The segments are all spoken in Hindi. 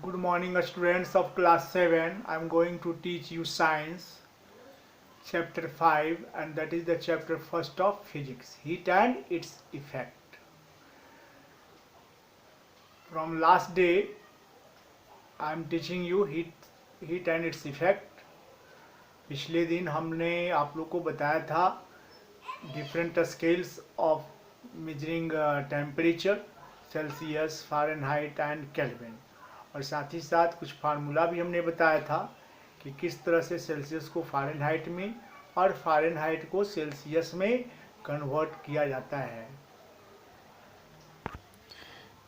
Good morning, students of class 7. I am going to teach you science, chapter 5, and that is the chapter first of physics, heat and its effect. From last day, I am teaching you heat and its effect. पिछले दिन हमने आप लोग को बताया था different scales of measuring temperature, Celsius, Fahrenheit and kelvin, और साथ ही साथ कुछ फार्मूला भी हमने बताया था कि किस तरह से सेल्सियस को फ़ारेनहाइट में और फ़ारेनहाइट को सेल्सियस में कन्वर्ट किया जाता है।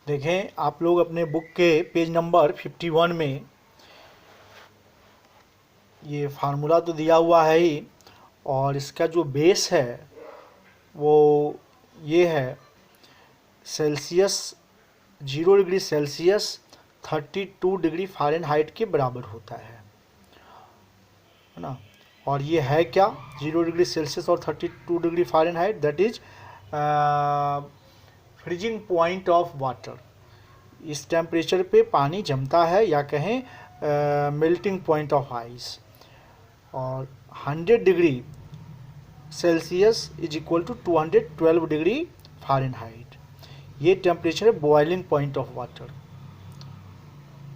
देखें आप लोग अपने बुक के पेज नंबर 51 में ये फार्मूला तो दिया हुआ है ही, और इसका जो बेस है वो ये है Celsius 0 degree Celsius 32 degree Fahrenheit के बराबर होता है ना। और ये है क्या 0 डिग्री सेल्सियस और 32 degree Fahrenheit, that is freezing point of water. इस टेम्परेचर पे पानी जमता है या कहें मेल्टिंग पॉइंट ऑफ आइस। और 100 degree Celsius is equal to 212 degree Fahrenheit, ये टेम्परेचर है boiling point of water.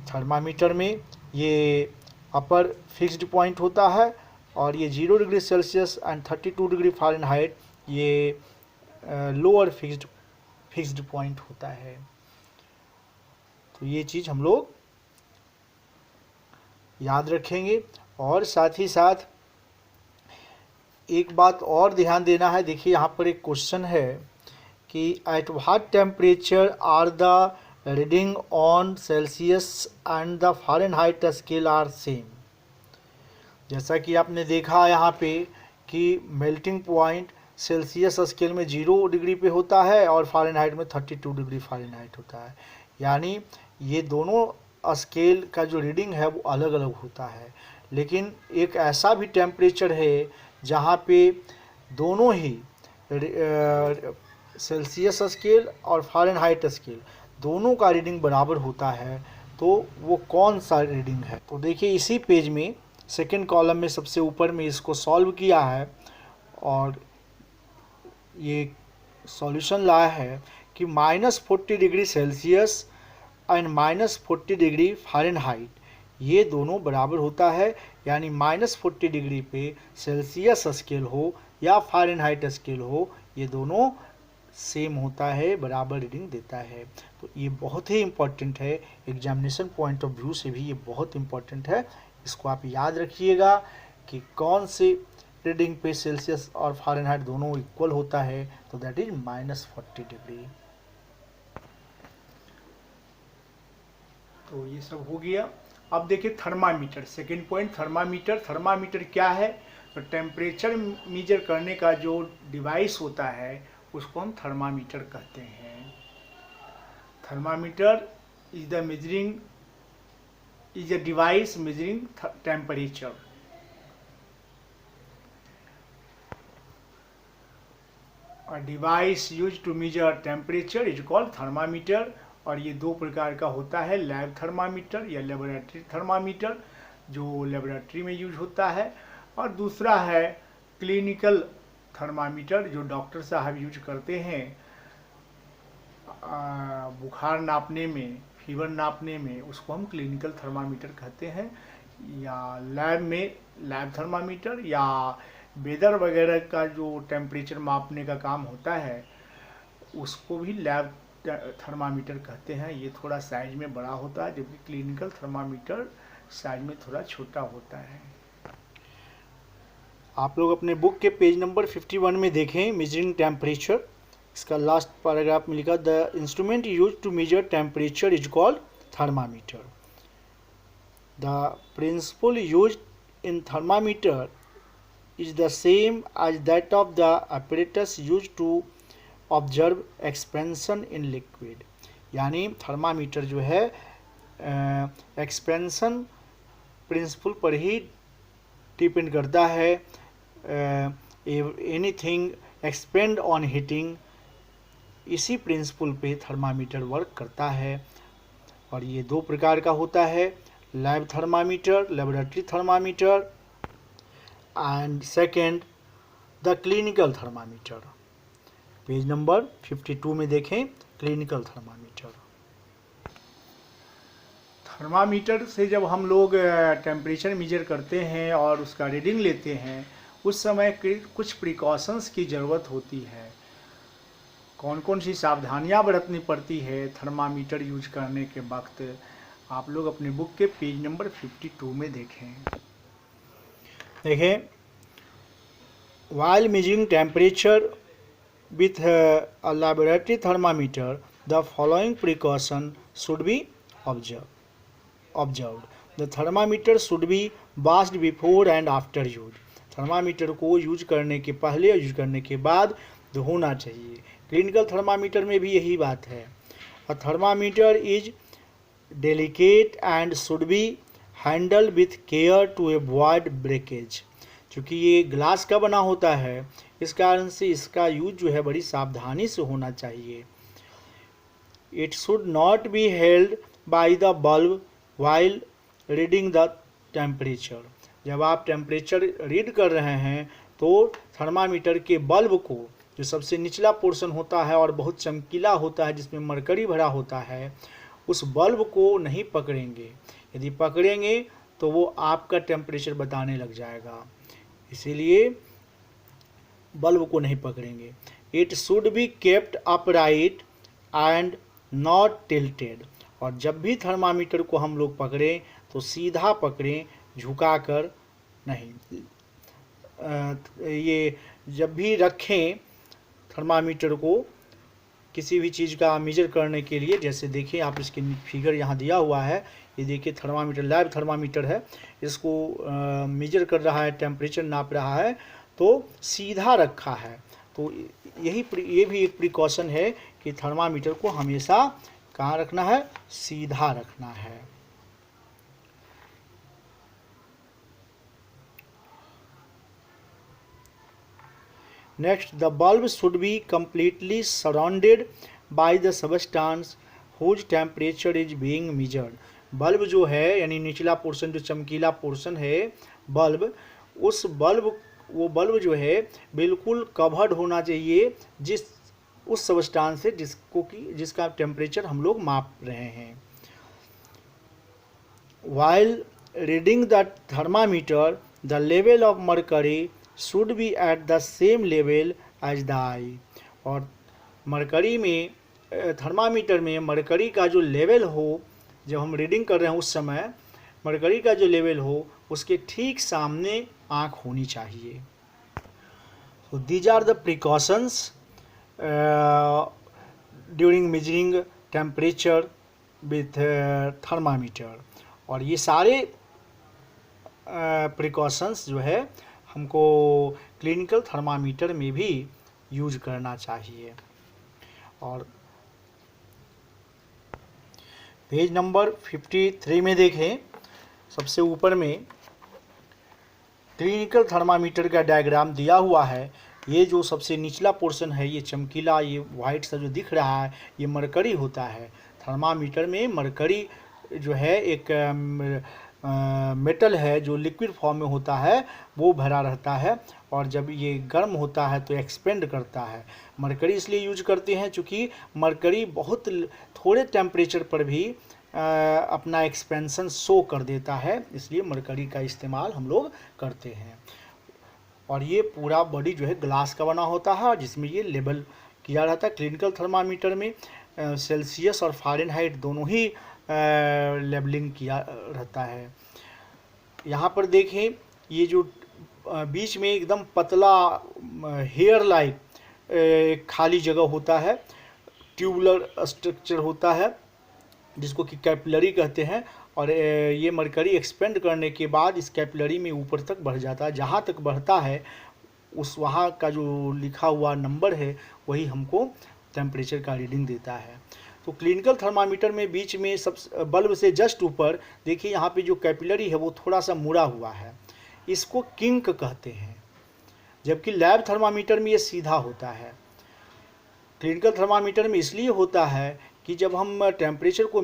Thermometer में ये अपर फिक्स्ड पॉइंट होता है और ये 0 degree Celsius and 32 degree Fahrenheit ये लोअर फिक्स्ड पॉइंट होता है। तो ये चीज़ हम लोग याद रखेंगे। और साथ ही साथ एक बात और ध्यान देना है, देखिए यहाँ पर एक क्वेश्चन है कि at what temperature are the reading on Celsius and the Fahrenheit scale are same. जैसा कि आपने देखा यहाँ पे कि मेल्टिंग पॉइंट सेल्सियस स्केल में 0 डिग्री पे होता है और फ़ारेनहाइट में 32 डिग्री फ़ारेनहाइट होता है, यानी ये दोनों स्केल का जो रीडिंग है वो अलग अलग होता है। लेकिन एक ऐसा भी टेम्परेचर है जहाँ पे दोनों ही सेल्सियस स्केल और फ़ारेनहाइट स्केल दोनों का रीडिंग बराबर होता है, तो वो कौन सा रीडिंग है। तो देखिए इसी पेज में सेकंड कॉलम में सबसे ऊपर में इसको सॉल्व किया है और ये सॉल्यूशन लाया है कि -40 degree Celsius and -40 degree Fahrenheit ये दोनों बराबर होता है, यानी -40 डिग्री पे सेल्सियस स्केल हो या फ़ारेनहाइट स्केल हो, ये दोनों सेम होता है, बराबर रीडिंग देता है। तो ये बहुत ही इम्पॉर्टेंट है, एग्जामिनेशन पॉइंट ऑफ व्यू से भी ये बहुत इम्पॉर्टेंट है। इसको आप याद रखिएगा कि कौन से रीडिंग पे सेल्सियस और फ़ारेनहाइट दोनों इक्वल होता है, तो दैट इज -40 डिग्री। तो ये सब हो गया। अब देखिए thermometer, second point thermometer. Thermometer क्या है? तो टेम्परेचर मेजर करने का जो डिवाइस होता है उसको हम थर्मामीटर कहते हैं। Thermometer is the measuring is a device measuring temperature. A device used to measure temperature is called thermometer। और ये दो प्रकार का होता है, लैब थर्मामीटर या लेबोरेटरी थर्मामीटर जो लेबोरेटरी में यूज होता है, और दूसरा है क्लिनिकल थर्मामीटर जो डॉक्टर साहब यूज करते हैं बुखार नापने में, फीवर नापने में, उसको हम क्लिनिकल थर्मामीटर कहते हैं। या लैब में लैब थर्मामीटर या वेदर वगैरह का जो टेम्परेचर मापने का काम होता है उसको भी लैब थर्मामीटर कहते हैं। ये थोड़ा साइज में बड़ा होता है, जबकि क्लिनिकल थर्मामीटर साइज में थोड़ा छोटा होता है। आप लोग अपने बुक के पेज नंबर 51 में देखें मेजरिंग टेम्परेचर, इसका लास्ट पैराग्राफ में लिखा the instrument use to measure temperature is called thermometer. The principle use in thermometer is the same as that of the apparatus used to observe expansion in liquid। यानी थर्मामीटर जो है एक्सपेंशन प्रिंसिपल पर ही डिपेंड करता है। एनीथिंग एक्सपेंड ऑन हीटिंग, इसी प्रिंसिपल पे थर्मामीटर वर्क करता है। और ये दो प्रकार का होता है, lab thermometer, laboratory thermometer, and second the clinical thermometer. Page number 52 में देखें क्लिनिकल थर्मामीटर। थर्मामीटर से जब हम लोग टेम्परेचर मेजर करते हैं और उसका रीडिंग लेते हैं, उस समय कुछ प्रिकॉशंस की ज़रूरत होती है। कौन कौन सी सावधानियां बरतनी पड़ती है थर्मामीटर यूज करने के वक्त, आप लोग अपने बुक के पेज नंबर 52 में देखें। देखें, while measuring temperature with a laboratory thermometer, the following precaution should be observed. The thermometer should be washed before and after use. Thermometer को यूज करने के पहले और यूज करने के बाद धोना चाहिए। क्लिनिकल थर्मामीटर में भी यही बात है। A thermometer is delicate and should be handle with care to avoid breakage. चूँकि ये ग्लास का बना होता है, इस कारण से इसका यूज जो है बड़ी सावधानी से होना चाहिए। It should not be held by the bulb while reading the temperature. जब आप टेम्परेचर रीड कर रहे हैं तो थर्मामीटर के बल्ब को, जो सबसे निचला पोर्शन होता है और बहुत चमकीला होता है जिसमें मरकरी भरा होता है, उस बल्ब को नहीं पकड़ेंगे। यदि पकड़ेंगे तो वो आपका टेम्परेचर बताने लग जाएगा, इसीलिए बल्ब को नहीं पकड़ेंगे। It should be kept upright and not tilted. और जब भी थर्मामीटर को हम लोग पकड़ें तो सीधा पकड़ें, झुकाकर नहीं। ये जब भी रखें थर्मामीटर को किसी भी चीज़ का मेजर करने के लिए, जैसे देखिए आप इसके फिगर यहाँ दिया हुआ है, ये देखिए थर्मामीटर लैब थर्मामीटर है, इसको मेजर कर रहा है, टेम्परेचर नाप रहा है, तो सीधा रखा है। तो ये भी एक प्रिकॉशन है कि थर्मामीटर को हमेशा कहाँ रखना है, सीधा रखना है। Next, the bulb should be completely surrounded by the substance whose temperature is being measured. Bulb जो है यानी निचला पोर्शन, जो चमकीला पोर्शन है बल्ब, वो बल्ब जो है बिल्कुल कवर्ड होना चाहिए उस सबस्टांस से जिसका टेम्परेचर हम लोग माप रहे हैं। While reading the thermometer, the level of mercury should be at the same level as the eye. और मरकरी में, थर्मामीटर में मरकरी का जो लेवल हो, जब हम रीडिंग कर रहे हैं उस समय मरकरी का जो लेवल हो उसके ठीक सामने आँख होनी चाहिए। So these are the precautions during measuring temperature with thermometer. और ये सारे प्रिकॉशंस जो है हमको क्लिनिकल थर्मामीटर में भी यूज करना चाहिए। और पेज नंबर 53 में देखें, सबसे ऊपर में क्लिनिकल थर्मामीटर का डायग्राम दिया हुआ है। ये जो सबसे निचला पोर्शन है, ये चमकीला, ये वाइट सा जो दिख रहा है, ये मरकरी होता है। थर्मामीटर में मरकरी जो है एक मेटल है जो लिक्विड फॉर्म में होता है, वो भरा रहता है, और जब ये गर्म होता है तो एक्सपेंड करता है। मरकरी इसलिए यूज करते हैं क्योंकि मरकरी बहुत थोड़े टेम्परेचर पर भी अपना एक्सपेंशन शो कर देता है, इसलिए मरकरी का इस्तेमाल हम लोग करते हैं। और ये पूरा बॉडी जो है ग्लास का बना होता है, जिसमें ये लेबल किया रहता है। क्लिनिकल थर्मामीटर में सेल्सियस और फ़ारेनहाइट दोनों ही लेबलिंग किया रहता है। यहाँ पर देखें, ये जो बीच में एकदम पतला हेयर लाइक खाली जगह होता है, ट्यूबुलर स्ट्रक्चर होता है, जिसको कि कैपिलरी कहते हैं। और ये मरकरी एक्सपेंड करने के बाद इस कैपिलरी में ऊपर तक बढ़ जाता है। जहाँ तक बढ़ता है उस वहाँ का जो लिखा हुआ नंबर है वही हमको टेम्परेचर का रीडिंग देता है। तो क्लिनिकल थर्मामीटर में बीच में सब बल्ब से जस्ट ऊपर देखिए, यहाँ पे जो कैपिलरी है वो थोड़ा सा मुड़ा हुआ है, इसको किंक कहते हैं, जबकि लैब थर्मामीटर में ये सीधा होता है। क्लिनिकल थर्मामीटर में इसलिए होता है कि जब हम टेम्परेचर को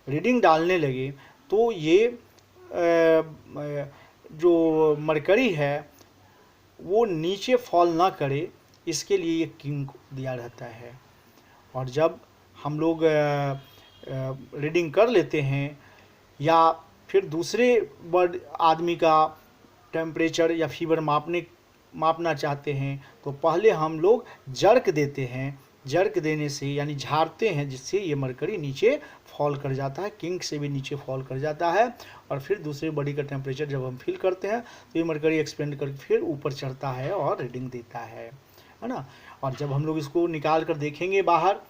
रीडिंग डालने लगे तो ये जो मरकरी है वो नीचे फॉल ना करे, इसके लिए ये किंग दिया रहता है। और जब हम लोग रीडिंग कर लेते हैं या फिर दूसरे बर्ड आदमी का टेम्परेचर या फीवर मापना चाहते हैं तो पहले हम लोग जर्क देते हैं। जर्क देने से यानी झाड़ते हैं, जिससे ये मरकरी नीचे फॉल कर जाता है, किंग से भी नीचे फॉल कर जाता है। और फिर दूसरे बॉडी का टेम्परेचर जब हम फील करते हैं तो ये मरकरी एक्सपेंड करके फिर ऊपर चढ़ता है और रीडिंग देता है ना। और जब हम लोग इसको निकाल कर देखेंगे बाहर,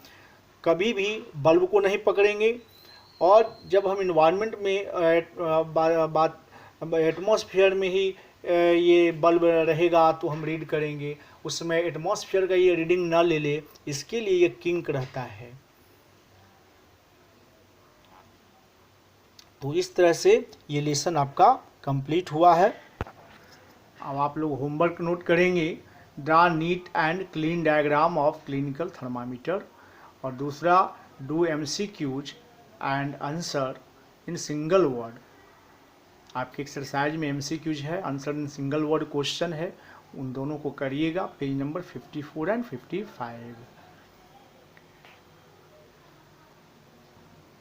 कभी भी बल्ब को नहीं पकड़ेंगे। और जब हम इन्वायरमेंट में एटमॉस्फेयर में ही ये बल्ब रहेगा तो हम रीड करेंगे, उस समय एटमॉस्फेयर का ये रीडिंग ना ले ले, इसके लिए ये किंक रहता है। तो इस तरह से ये लेसन आपका कंप्लीट हुआ है। अब आप लोग होमवर्क नोट करेंगे, draw neat and clean diagram of clinical thermometer. और दूसरा, do MCQs and answer in single word. आपके एक्सरसाइज में MCQs है, answer in single word question है, उन दोनों को करिएगा, page number 54 and 55।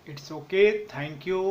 It's okay, thank you.